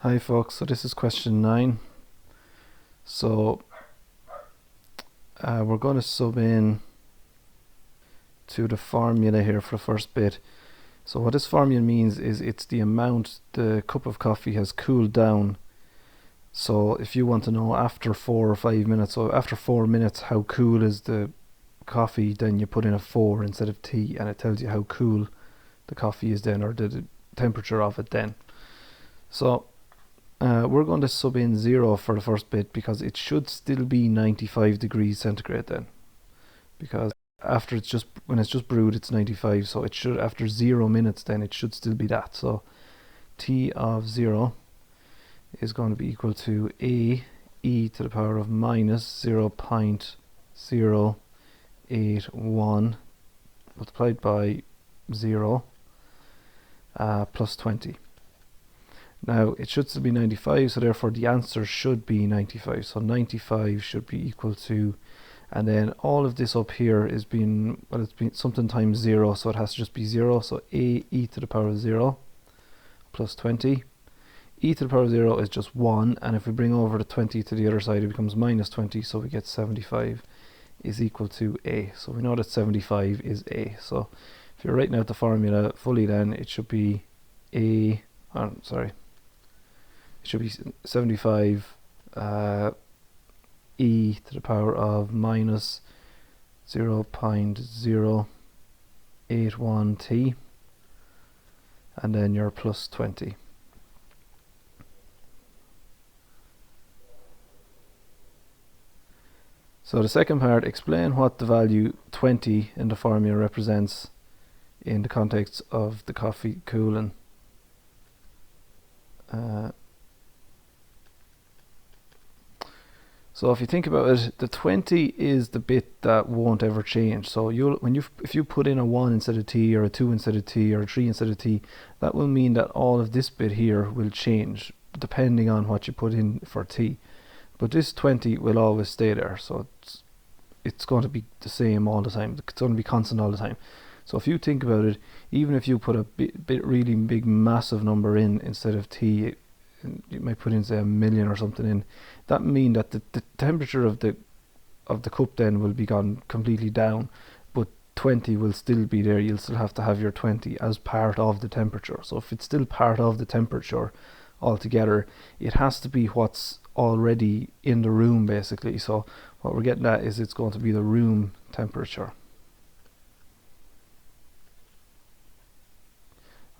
Hi folks, so this is question 9. So we're going to sub in to the formula here for the first bit. So what this formula means is it's the amount the cup of coffee has cooled down. So if you want to know after 4 or 5 minutes, so after 4 minutes how cool is the coffee, then you put in a 4 instead of T, and it tells you how cool the coffee is then, or the temperature of it then. So we're going to sub in 0 for the first bit because it should still be 95 degrees centigrade then, because after when it's just brewed it's 95, so it should, after 0 minutes then, it should still be that. So T of 0 is going to be equal to A e to the power of minus 0.081 multiplied by 0 plus 20. Now it should still be 95, so therefore the answer should be 95. So 95 should be equal to, and then all of this up here is being, well, it's been something times 0, so it has to just be 0. So A e to the power of 0 plus 20. E to the power of 0 is just 1, and if we bring over the 20 to the other side it becomes minus 20, so we get 75 is equal to A. So we know that 75 is A. So if you're writing out the formula fully, then it should be A, it should be 75 e to the power of minus 0.081 t, and then your plus 20. So the second part, explain what the value 20 in the formula represents in the context of the coffee cooling. So if you think about it, the 20 is the bit that won't ever change. So if you put in a 1 instead of T, or a 2 instead of T, or a 3 instead of T, that will mean that all of this bit here will change depending on what you put in for T. But this 20 will always stay there, so it's going to be the same all the time. It's going to be constant all the time. So if you think about it, even if you put a really big massive number in instead of T, you might put in, say, 1,000,000 or something in, that mean that the temperature of the cup then will be gone completely down, but 20 will still be there. You'll still have to have your 20 as part of the temperature. So if it's still part of the temperature altogether, it has to be what's already in the room basically. So what we're getting at is it's going to be the room temperature.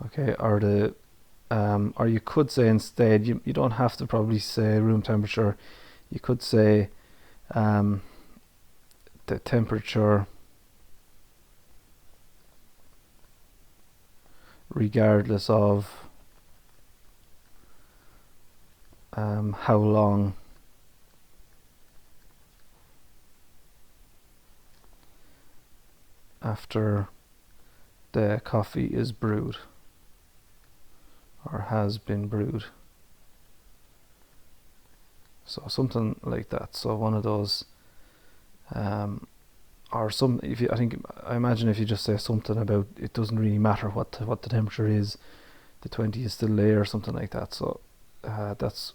Okay, or you could say instead, you don't have to probably say room temperature, you could say the temperature regardless of how long after the coffee is brewed or has been brewed. So something like that. So one of those, or some, I imagine if you just say something about it doesn't really matter what the temperature is, the 20 is still there, or something like that. So that's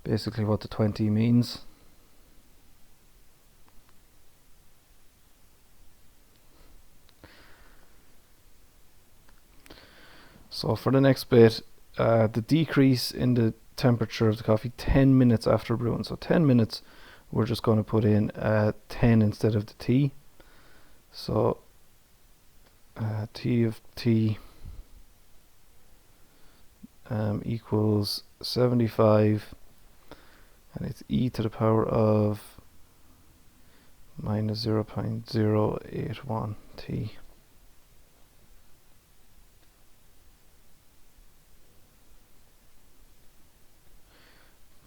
basically what the 20 means. So for the next bit, the decrease in the temperature of the coffee 10 minutes after brewing. So 10 minutes, we're just going to put in 10 instead of the T. So T of T equals 75, and it's e to the power of minus 0.081 T.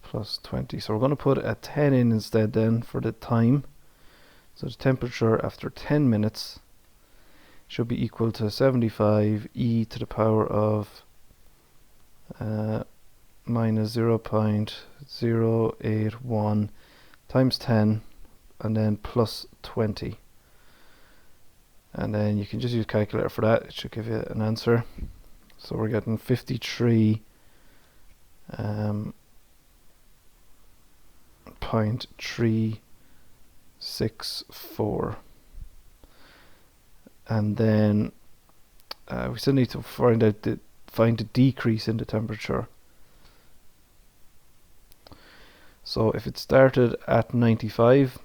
Plus 20. So we're going to put a 10 in instead then for the time. So the temperature after 10 minutes should be equal to 75 e to the power of minus 0.081 times 10, and then plus 20. And then you can just use calculator for that. It should give you an answer. So we're getting 53 0.364, and then we still need to find the decrease in the temperature. So if it started at 95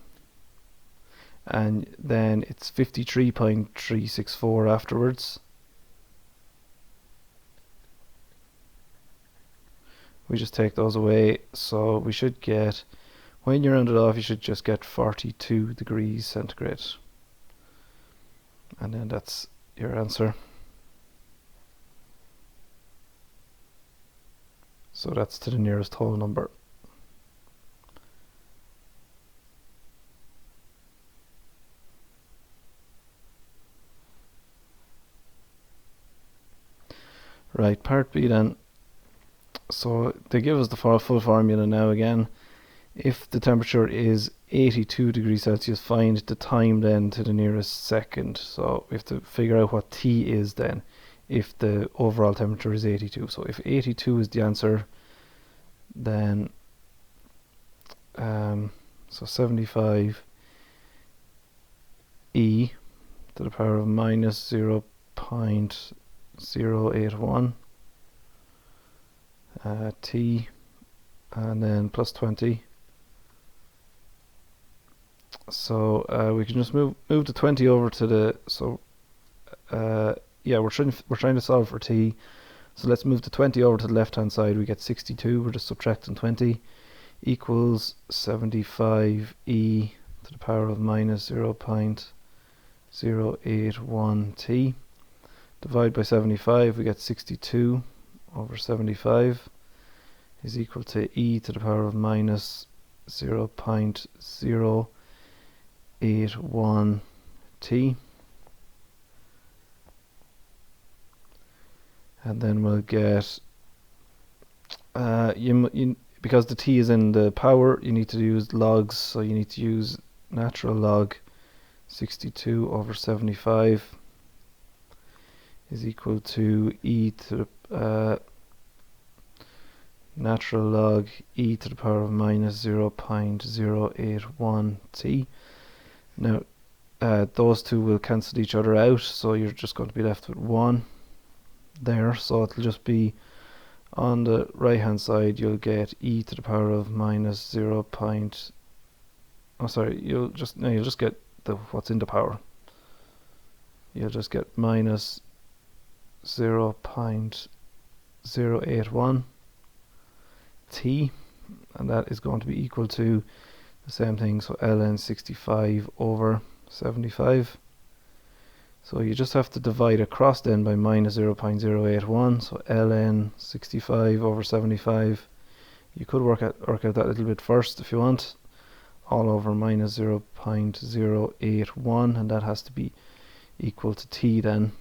and then it's 53.364 afterwards, we just take those away, so we should get, when you round it off, you should just get 42 degrees centigrade, and then that's your answer. So that's to the nearest whole number. Right, part B then. So they give us the full formula now again. If the temperature is 82 degrees Celsius, find the time then to the nearest second. So we have to figure out what T is then if the overall temperature is 82. So if 82 is the answer, then so 75 e to the power of minus 0.081 t, and then plus 20. So we can just move the 20 over to the, so yeah, we're trying to solve for t, so let's move the 20 over to the left hand side. We get 62, we're just subtracting 20, equals 75 e to the power of minus 0.081 t. Divide by 75, we get 62 over 75 is equal to e to the power of minus 0.081 t. And then we'll get, because the t is in the power, you need to use logs, so you need to use natural log 62 over 75 is equal to e to the natural log e to the power of minus 0.081 t. Now those two will cancel each other out, so you're just going to be left with 1 there, so it'll just be on the right hand side you'll get e to the power of minus 0. You'll just get what's in the power. You'll just get minus 0.081 t, and that is going to be equal to the same thing, so ln 65 over 75. So you just have to divide across then by minus 0.081, so ln 65 over 75. You could work out that a little bit first if you want, all over minus 0.081, and that has to be equal to t then.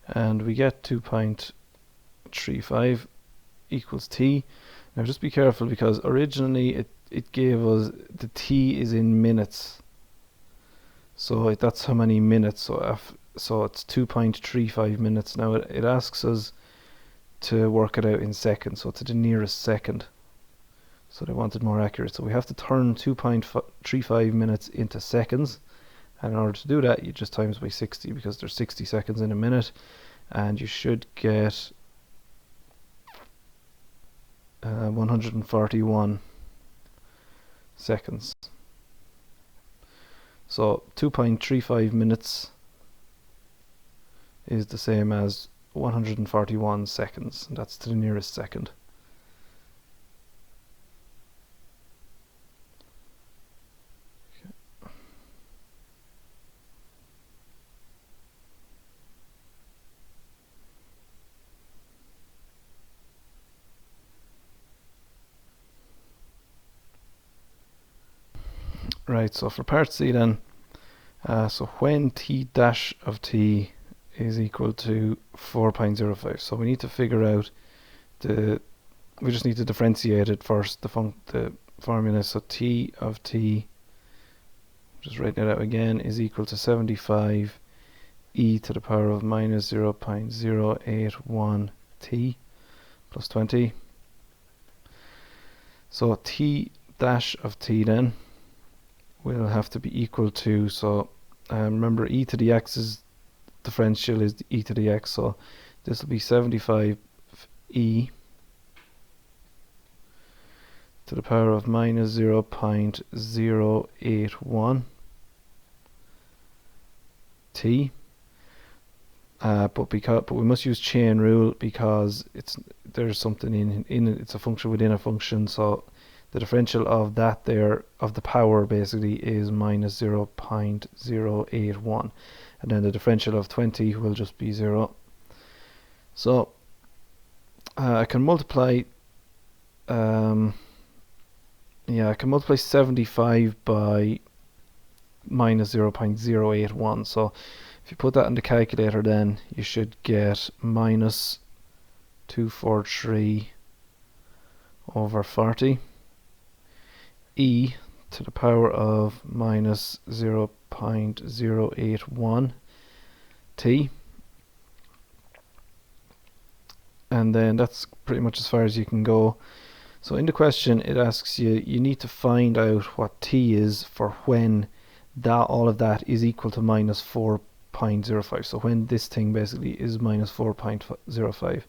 And we get 2.35 equals t. Now just be careful, because originally it gave us the t is in minutes, so that's how many minutes, so it's 2.35 minutes. Now it asks us to work it out in seconds, so to the nearest second, so they wanted more accurate, so we have to turn 2.35 minutes into seconds, and in order to do that you just times by 60, because there's 60 seconds in a minute, and you should get 141 seconds. So 2.35 minutes is the same as 141 seconds, and that's to the nearest second. Right, so for part C then, so when t dash of t is equal to 4.05, so we need to figure out we just need to differentiate it first, the formula, so t of t, just write that out again, is equal to 75 e to the power of minus 0.081 t. plus 20. So T dash of T then will have to be equal to, so remember e to the x is differential is e to the x, so this will be 75 e to the power of minus 0.081 t. But we must use chain rule because there's something in it. It's a function within a function, so the differential of that there of the power basically is minus 0.081, and then the differential of 20 will just be 0. So I can multiply. I can multiply 75 by minus 0.081. So if you put that in the calculator, then you should get minus 243 over 40 e to the power of minus 0.081 t. And then that's pretty much as far as you can go. So in the question it asks you need to find out what t is for when all of that is equal to minus 4.05. So when this thing basically is minus 4.05.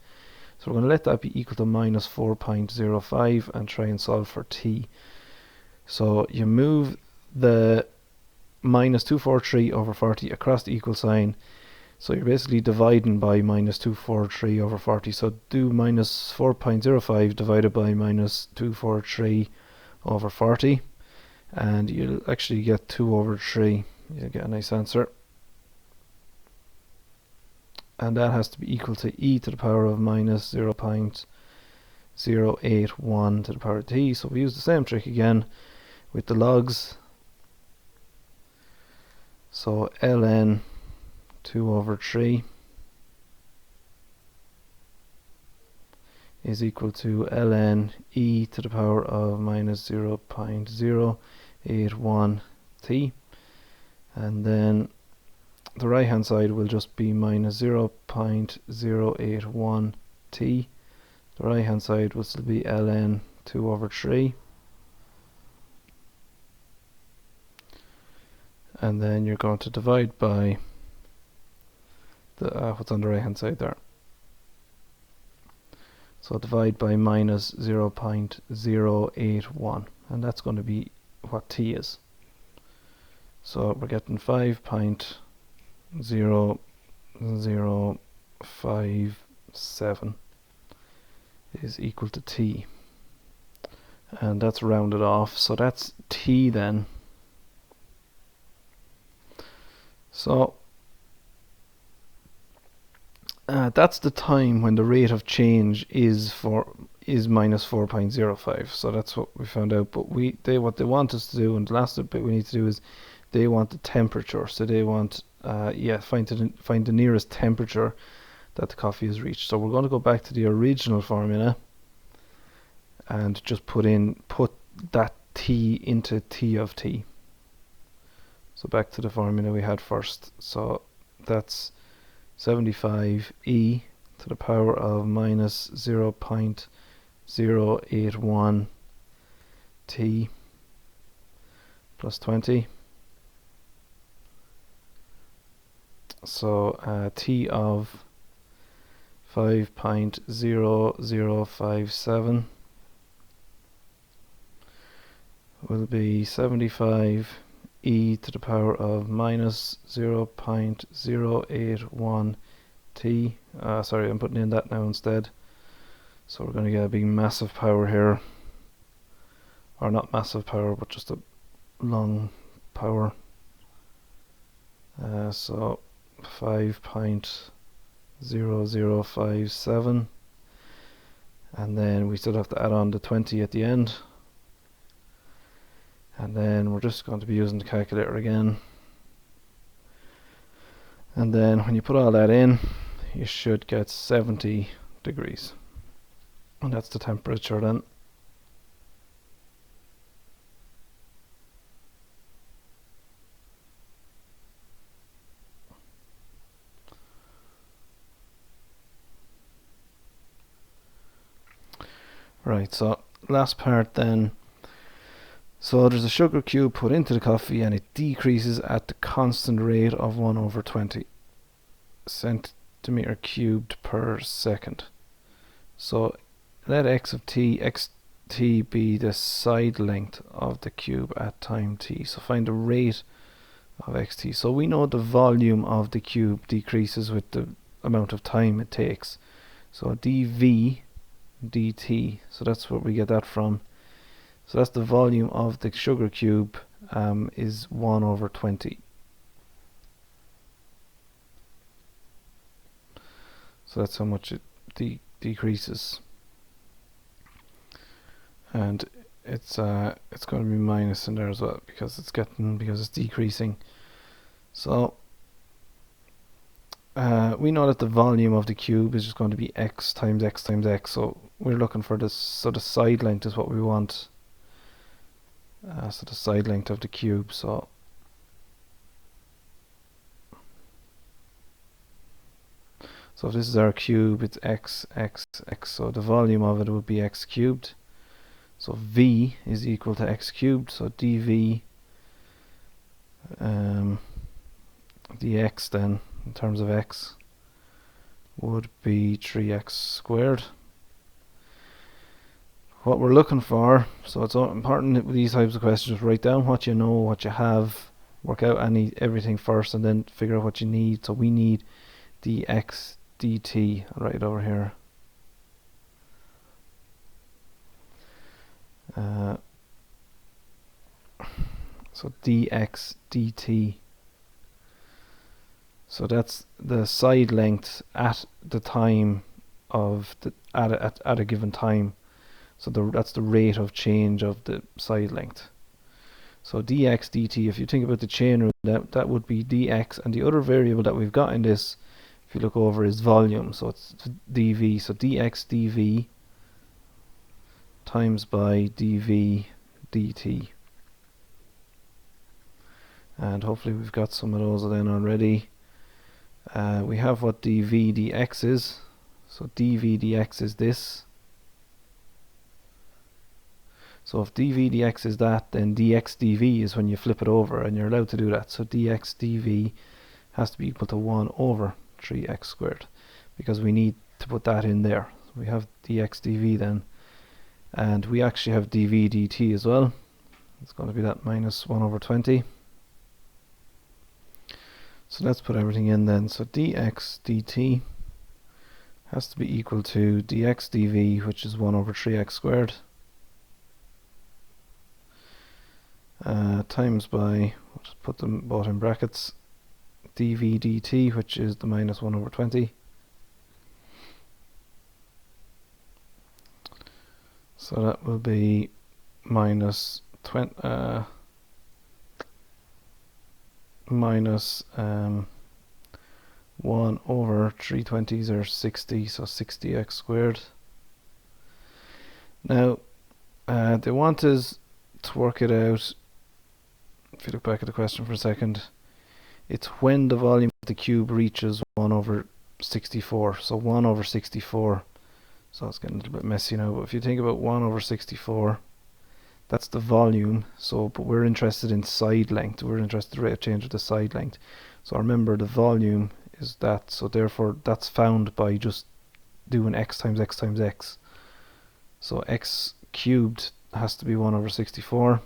So we're going to let that be equal to minus 4.05 and try and solve for t. So you move the minus 243 over 40 across the equal sign. So you're basically dividing by minus 243 over 40. So do minus 4.05 divided by minus 243 over 40. And you'll actually get 2 over 3. You'll get a nice answer. And that has to be equal to e to the power of minus 0.081 to the power of t. So we use the same trick again with the logs. So ln 2 over 3 is equal to ln e to the power of minus 0.081 t, and then the right hand side will just be minus 0.081 t. The right hand side will still be ln 2 over 3, and then you're going to divide by what's on the right hand side there. So divide by minus 0.081, and that's going to be what t is. So we're getting 5.0057 is equal to t, and that's rounded off, so that's t then. So that's the time when the rate of change is minus 4.05. So that's what we found out. But what they want us to do, and the last bit we need to do is they want the temperature. So they want find the nearest temperature that the coffee has reached. So we're going to go back to the original formula and just put that t into t of t. So back to the formula we had first. So that's 75 e to the power of minus 0.081 t plus 20. So t of 5.0057 will be 75 e to the power of minus 0.081 t. Sorry, I'm putting in that now instead. So we're going to get a big massive power here, or not massive power, but just a long power. So 5.0057, and then we still have to add on the 20 at the end. And then we're just going to be using the calculator again. And then when you put all that in, you should get 70 degrees. And that's the temperature then. Right, so last part then. So there's a sugar cube put into the coffee and it decreases at the constant rate of 1 over 20 centimeter cubed per second. So let x of t, xt be the side length of the cube at time t. So find the rate of xt. So we know the volume of the cube decreases with the amount of time it takes. So dv dt, so that's where we get that from. So that's the volume of the sugar cube is 1 over 20. So that's how much it decreases. And it's going to be minus in there as well because it's decreasing. So we know that the volume of the cube is just going to be x times x times x. So we're looking for this. So the side length is what we want. So the side length of the cube. So if this is our cube, it's x, x, x. So the volume of it would be x cubed. So v is equal to x cubed. So dv dx then, in terms of x, would be 3x squared. What we're looking for, so it's important with these types of questions, write down what you know, what you have, work out everything first, and then figure out what you need. So we need dx dt right over here. So dx dt. So that's the side length at the time of the at a given time. So that's the rate of change of the side length. So dx dt, if you think about the chain rule, that would be dx, and the other variable that we've got in this, if you look over, is volume. So it's dv. So dx dv times by dv dt. And hopefully we've got some of those then already. We have what dv dx is. So dv dx is this. So if dv dx is that, then dx dv is when you flip it over, and you're allowed to do that. So dx dv has to be equal to 1 over 3x squared, because we need to put that in there. So we have dx dv then, and we actually have dv dt as well. It's going to be that minus 1 over 20. So let's put everything in then. So dx dt has to be equal to dx dv, which is 1 over 3x squared, times by, we'll just put them both in brackets, dv dt, which is the minus 1 over 20. So that will be minus 1 over 320s are 60, so 60x squared. Now they want us to work it out. If you look back at the question for a second, it's when the volume of the cube reaches 1 over 64. So 1 over 64. So it's getting a little bit messy now, but if you think about 1 over 64, that's the volume. So, but we're interested in side length. We're interested in the rate of change of the side length. So remember, the volume is that. So therefore, that's found by just doing x times x times x. So x cubed has to be 1 over 64.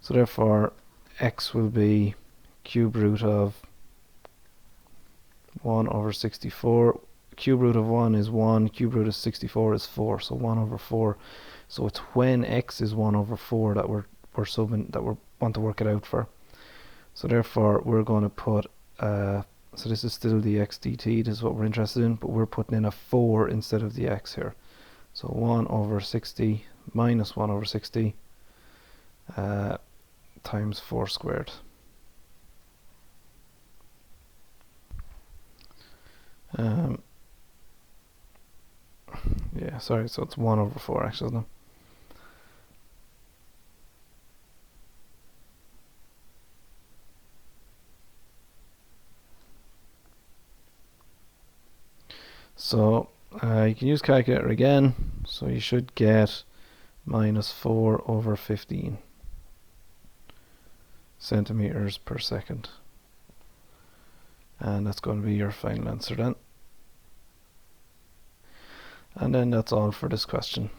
So therefore, x will be cube root of 1 over 64. Cube root of 1 is 1. Cube root of 64 is 4. So 1 over 4. So it's when x is 1 over 4 that we're subbing, that we want to work it out for. So therefore, we're going to put so this is still the x dt. This is what we're interested in, but we're putting in a 4 instead of the x here. So 1 over 60 minus 1 over 60 times 4 squared. Yeah, sorry, so it's 1 over 4 actually, isn't it? So You can use calculator again, so you should get minus 4 over 15 centimeters per second. And that's going to be your final answer then. And then that's all for this question.